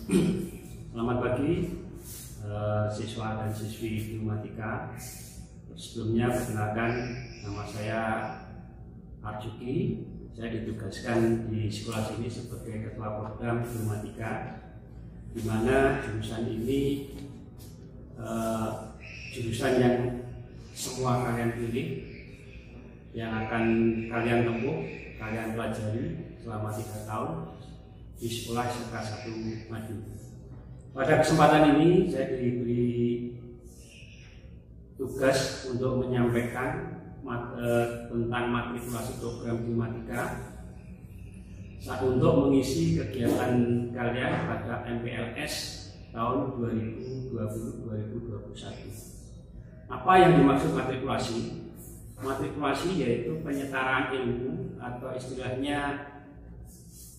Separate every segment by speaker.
Speaker 1: Selamat pagi siswa dan siswi Geomatika. Sebelumnya perkenalkan, nama saya Arjuki. Saya ditugaskan di sekolah sini sebagai ketua program Geomatika, di mana jurusan ini jurusan yang semua kalian pilih, yang akan kalian tempuh, kalian pelajari selama 3 tahun di sekolah SMK 1 Madiun. Pada kesempatan ini saya diberi tugas untuk menyampaikan tentang matrikulasi program Geomatika untuk mengisi kegiatan kalian pada MPLS tahun 2020-2021. Apa yang dimaksud matrikulasi? Matrikulasi yaitu penyetaraan ilmu atau istilahnya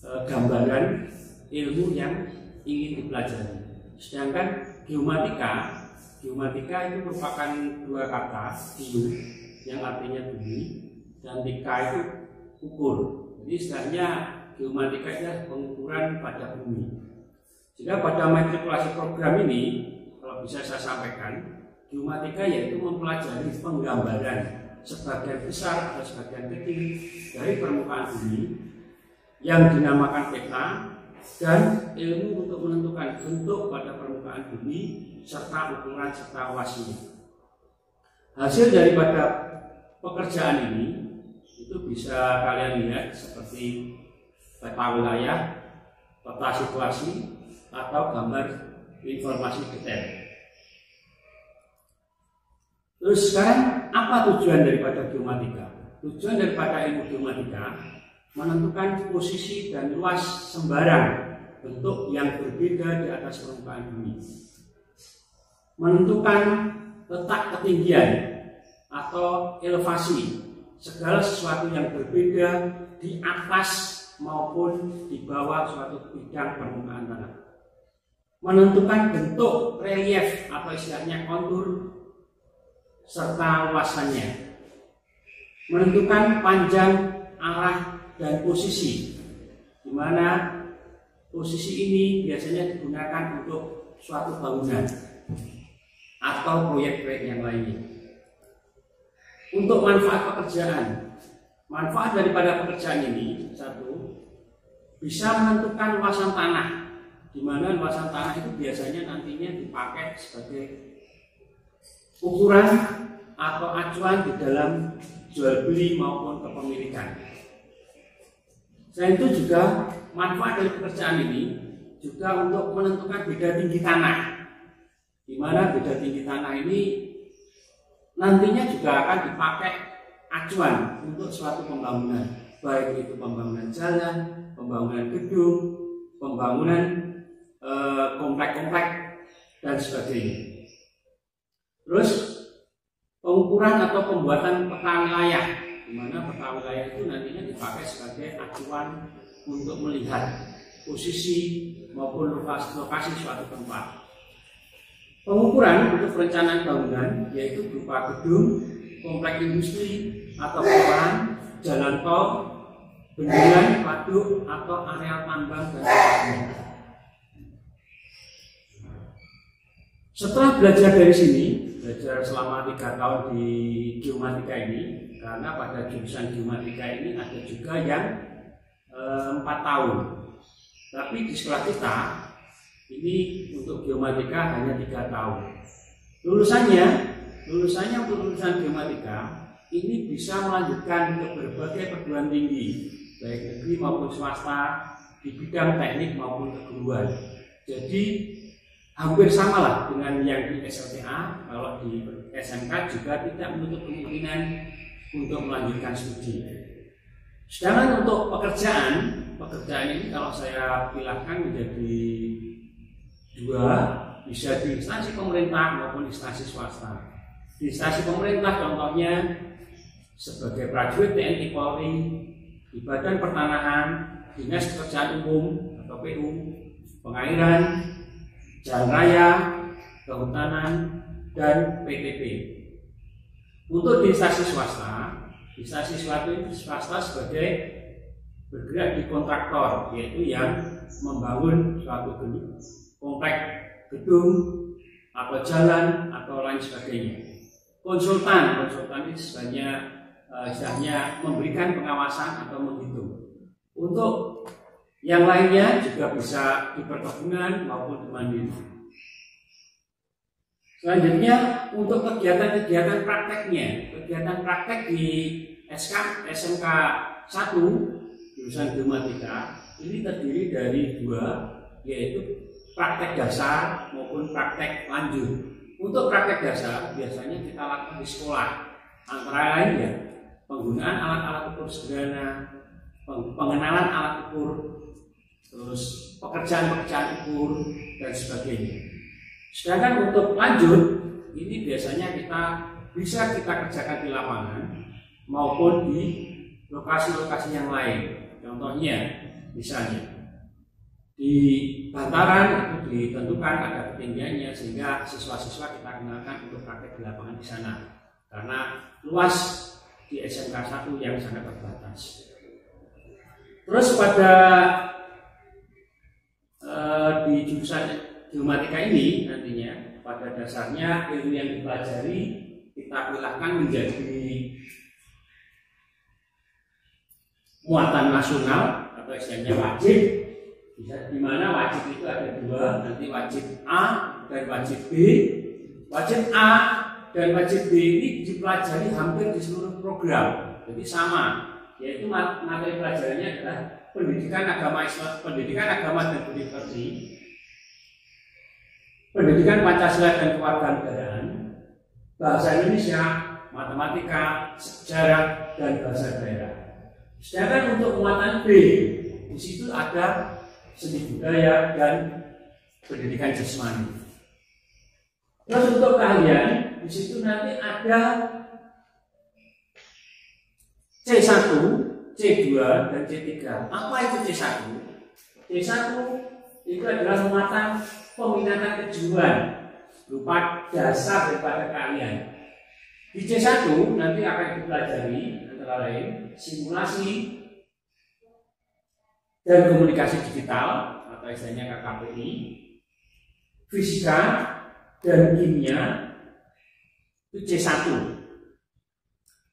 Speaker 1: gambaran ilmu yang ingin dipelajari. Sedangkan geomatika itu merupakan 2 kata, geo yang artinya bumi dan tika itu ukur. Jadi istilahnya geomatika itu pengukuran pada bumi. Sehingga pada matrikulasi program ini, kalau bisa saya sampaikan, geomatika yaitu mempelajari penggambaran sebagian besar atau sebagian kecil dari permukaan bumi yang dinamakan peta dan ilmu untuk menentukan bentuk pada permukaan bumi serta ukuran serta luasnya. Hasil daripada pekerjaan ini itu bisa kalian lihat seperti peta wilayah, peta situasi, atau gambar informasi detail. Terus sekarang apa tujuan daripada geomatika? Tujuan daripada ilmu geomatika menentukan posisi dan luas sembarang bentuk yang berbeda di atas permukaan bumi. Menentukan letak ketinggian atau elevasi segala sesuatu yang berbeda di atas maupun di bawah suatu bidang permukaan tanah. Menentukan bentuk relief atau istilahnya kontur serta luasannya. Menentukan panjang, arah, dan posisi, di mana posisi ini biasanya digunakan untuk suatu bangunan atau proyek-proyek yang lainnya. Untuk manfaat pekerjaan, manfaat daripada pekerjaan ini, 1, bisa menentukan luasan tanah, di mana luasan tanah itu biasanya nantinya dipakai sebagai ukuran atau acuan di dalam jual beli maupun kepemilikan. Selain itu juga manfaat dari pekerjaan ini juga untuk menentukan beda tinggi tanah, di mana beda tinggi tanah ini nantinya juga akan dipakai acuan untuk suatu pembangunan, baik itu pembangunan jalan, pembangunan gedung, pembangunan komplek-komplek dan sebagainya. Terus pengukuran atau pembuatan peta wilayah, di mana peta wilayah itu nantinya dipakai sebagai acuan untuk melihat posisi maupun lokasi suatu tempat. Pengukuran untuk perencanaan bangunan yaitu berupa gedung, komplek industri atau perumahan, jalan tol, bendungan, waduk atau areal tambang dan sebagainya. Setelah belajar dari sini, belajar selama 3 tahun di geomatika ini, karena pada jurusan geomatika ini ada juga yang 4 tahun. Tapi di sekolah kita ini untuk geomatika hanya 3 tahun. Lulusannya untuk lulusan geomatika ini bisa melanjutkan ke berbagai perguruan tinggi, baik negeri maupun swasta, di bidang teknik maupun keguruan. Jadi hampir sama lah dengan yang di SLTA. Kalau di SMK juga tidak menutup kemungkinan untuk melanjutkan studi. Sedangkan untuk pekerjaan ini kalau saya pilihkan menjadi 2, bisa di instansi pemerintah maupun instansi swasta. Di instansi pemerintah contohnya sebagai prajurit TNI Polri, di Badan Pertanahan, Dinas Pekerjaan Umum atau PU, pengairan, jalan raya, kehutanan, dan PTP. Untuk di instansi swasta sebagai bergerak di kontraktor, yaitu yang membangun suatu komplek gedung atau jalan atau lain sebagainya. Konsultan itu istilahnya memberikan pengawasan atau menghitung. Untuk yang lainnya juga bisa di perkebunan maupun di mandiri. Selanjutnya untuk kegiatan-kegiatan prakteknya, kegiatan praktek di SMK 1 jurusan Geomatika ini terdiri dari dua, yaitu praktek dasar maupun praktek lanjut. Untuk praktek dasar biasanya kita lakukan di sekolah, antara lain ya penggunaan alat-alat ukur sederhana, pengenalan alat ukur, terus pekerjaan-pekerjaan ukur dan sebagainya. Sedangkan untuk lanjut ini biasanya bisa kita kerjakan di lapangan maupun di lokasi-lokasi yang lain. Contohnya misalnya di bantaran itu ditentukan ada ketinggiannya sehingga siswa-siswa kita kenalkan untuk praktek di lapangan di sana karena luas di SMK 1 yang sangat terbatas. Terus pada di jurusan Geomatika ini nantinya pada dasarnya ilmu yang dipelajari kita pilihkan menjadi muatan nasional atau istilahnya wajib. Bisa di mana wajib itu ada dua, nanti wajib A dan wajib B. Wajib A dan wajib B ini dipelajari hampir di seluruh program, jadi sama, yaitu materi pelajarannya adalah pendidikan agama dan budi pekerti, pendidikan Pancasila dan kewarganegaraan, bahasa Indonesia, matematika, sejarah dan bahasa daerah. Sedangkan untuk muatan B di situ ada seni budaya dan pendidikan jasmani. Terus untuk keahlian di situ nanti ada C1, C2 dan C3. Apa itu C1? C1 itu adalah muatan peminatan kejuruan berupa dasar daripada keahlian. Di C1 nanti akan dipelajari antara lain simulasi dan komunikasi digital atau istilahnya KKPI, fisika dan kimia itu C1.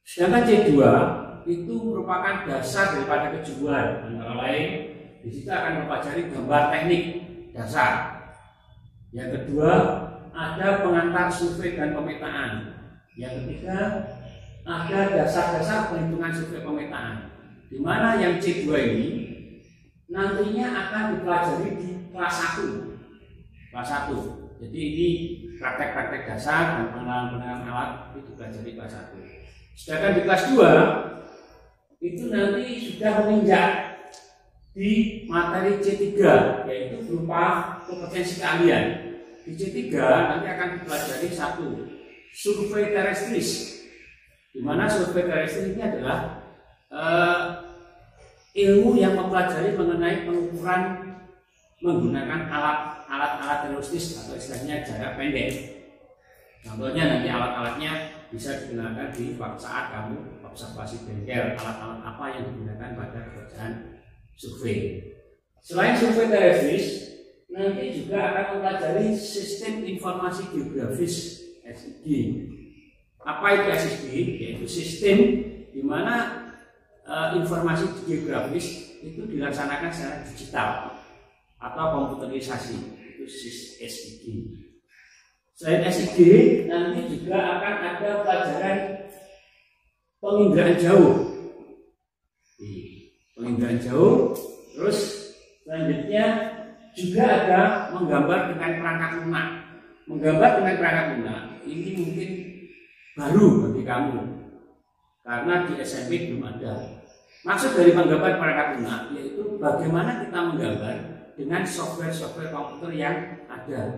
Speaker 1: Sedangkan C2 itu merupakan dasar daripada kejuruan, antara lain di situ akan mempelajari gambar teknik dasar. Yang kedua ada pengantar survei dan pemetaan. Yang ketiga ada dasar-dasar perhitungan survei pemetaan. Di mana yang C2 ini nantinya akan dipelajari di kelas 1. Kelas 1. Jadi ini praktek-praktek dasar dan pengenalan alat itu dipelajari di kelas 1. Sedangkan di kelas 2 itu nanti sudah menginjak di materi C3, yaitu berupa kompetensi keahlian. Di C3 nanti akan dipelajari satu, survei terestris. Di mana survei terestris ini adalah ilmu yang mempelajari mengenai pengukuran menggunakan alat-alat terestris atau istilahnya jarak pendek. Contohnya nanti alat-alatnya bisa digunakan di saat kamu observasi bengkel, alat-alat apa yang digunakan pada pekerjaan survei. Selain survei terestris, nanti juga akan mempelajari sistem informasi geografis (SIG). Apa itu SIG? Yaitu sistem di mana informasi geografis itu dilaksanakan secara digital atau komputerisasi, itu SIG. Selain SIG, nanti juga akan ada pelajaran penginderaan jauh. Penginderaan jauh, terus selanjutnya juga ada menggambar dengan perangkat lunak. Menggambar dengan perangkat lunak ini mungkin baru bagi kamu, karena di SMP belum ada. Maksud dari menggambar perangkat lunak yaitu bagaimana kita menggambar dengan software komputer yang ada.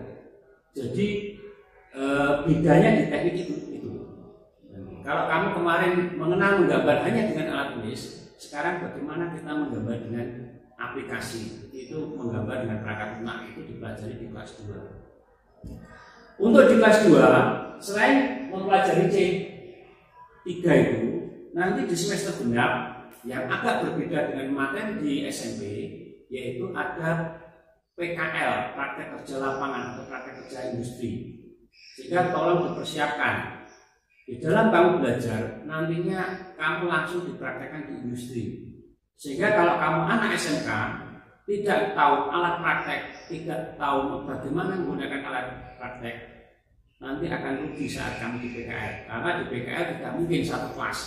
Speaker 1: Jadi bedanya di teknik itu. Kalau kamu kemarin mengenal menggambar hanya dengan alat tulis, sekarang bagaimana kita menggambar dengan aplikasi. Itu menggambar dengan perangkat lunak itu dipelajari di kelas 2. Untuk di kelas 2, selain mempelajari C3 itu, nanti di semester genap Yang agak berbeda dengan materi di SMP, yaitu ada PKL, praktek kerja lapangan atau praktek kerja industri. Sehingga tolong dipersiapkan. Di dalam kamu belajar, nantinya kamu langsung dipraktekkan di industri. Sehingga kalau kamu anak SMK, tidak tahu alat praktek, tidak tahu bagaimana menggunakan alat praktek, nanti akan rugi saat kamu di PKL. Karena di PKL tidak mungkin satu kelas.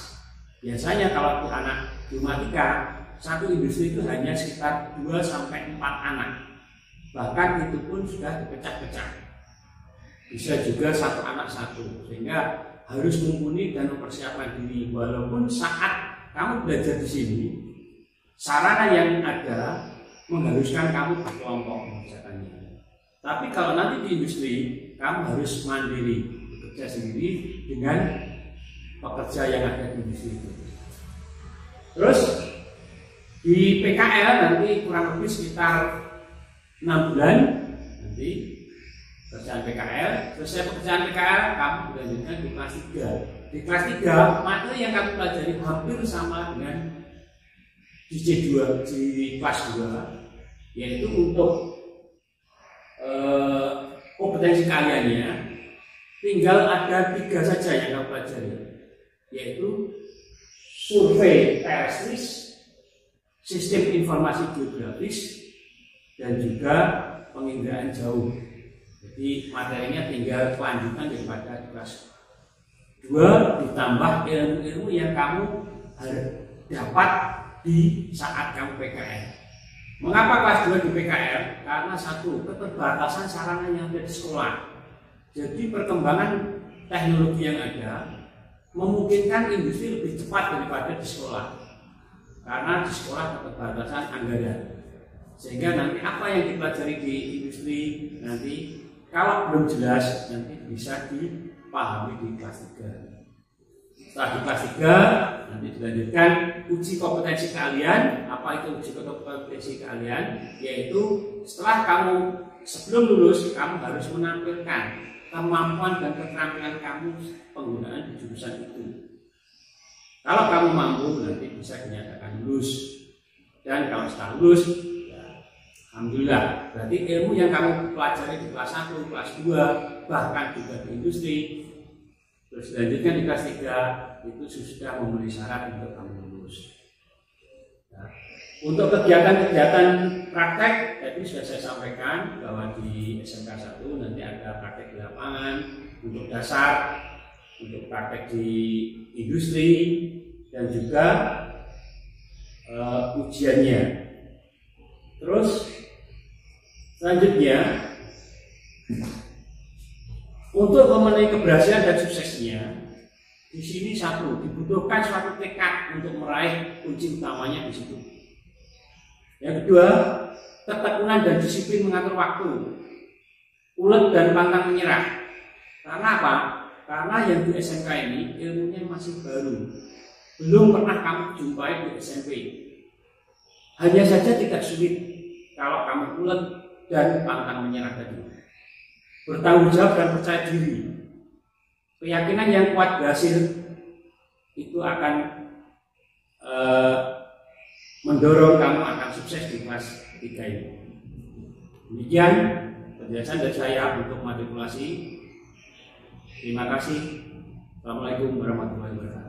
Speaker 1: Biasanya kalau di anak geomatika, satu industri itu hanya sekitar 2-4 anak. Bahkan itu pun sudah dipecah-pecah. Bisa juga satu anak satu, sehingga harus mumpuni dan mempersiapkan diri. Walaupun saat kamu belajar di sini, sarana yang ada mengharuskan kamu berkelompok mengerjakannya. Tapi kalau nanti di industri, kamu harus mandiri, bekerja sendiri dengan pekerja yang ada di industri itu. Terus di PKL nanti kurang lebih sekitar 6 bulan nanti pekerjaan PKL. Selesai pekerjaan PKL, kamu dilanjutkan di kelas 3. Di kelas 3, materi yang kamu pelajari hampir sama dengan di C2, di kelas 2, yaitu untuk kompetensi kaliannya tinggal ada 3 saja yang kamu pelajari, yaitu survei terestris, sistem informasi geografis, dan juga penginderaan jauh. Jadi materinya tinggal kelanjutan daripada kelas 2 ditambah ilmu-ilmu yang kamu dapat di saat kamu PKL. Mengapa kelas 2 di PKL? Karena satu, keterbatasan sarana yang ada di sekolah. Jadi perkembangan teknologi yang ada memungkinkan industri lebih cepat daripada di sekolah. Karena di sekolah keterbatasan anggaran. Sehingga nanti apa yang dipelajari di industri nanti kalau belum jelas nanti bisa dipahami di kelas 3. Setelah di kelas 3 nanti dilanjutkan uji kompetensi kalian. Apa itu uji kompetensi kalian? Yaitu setelah kamu sebelum lulus kamu harus menampilkan kemampuan dan keterampilan kamu penggunaan di jurusan itu. Kalau kamu mampu nanti bisa dinyatakan lulus. Dan kalau setelah lulus, alhamdulillah, berarti ilmu yang kamu pelajari di kelas 1, kelas 2, bahkan juga di industri, terus dilanjutkan di kelas 3, itu sudah memenuhi syarat untuk kamu lulus. Nah, untuk kegiatan-kegiatan praktek, tadi sudah saya sampaikan bahwa di SMK 1 nanti ada praktek di lapangan, untuk dasar, untuk praktek di industri, dan juga ujiannya. Terus selanjutnya, untuk memenuhi keberhasilan dan suksesnya, di sini satu dibutuhkan suatu tekad untuk meraih kunci utamanya di situ. Yang kedua, ketekunan dan disiplin mengatur waktu, ulet dan pantang menyerah. Karena apa? Karena yang di SMK ini ilmunya masih baru, belum pernah kamu jumpai di SMP. Hanya saja tidak sulit kalau kamu ulet dan pantang menyerah tadi. Bertanggung jawab dan percaya diri. Keyakinan yang kuat berhasil itu akan mendorong kamu akan sukses di kelas 3 ini. Demikian penjelasan dari saya untuk matrikulasi. Terima kasih. Assalamualaikum warahmatullahi wabarakatuh.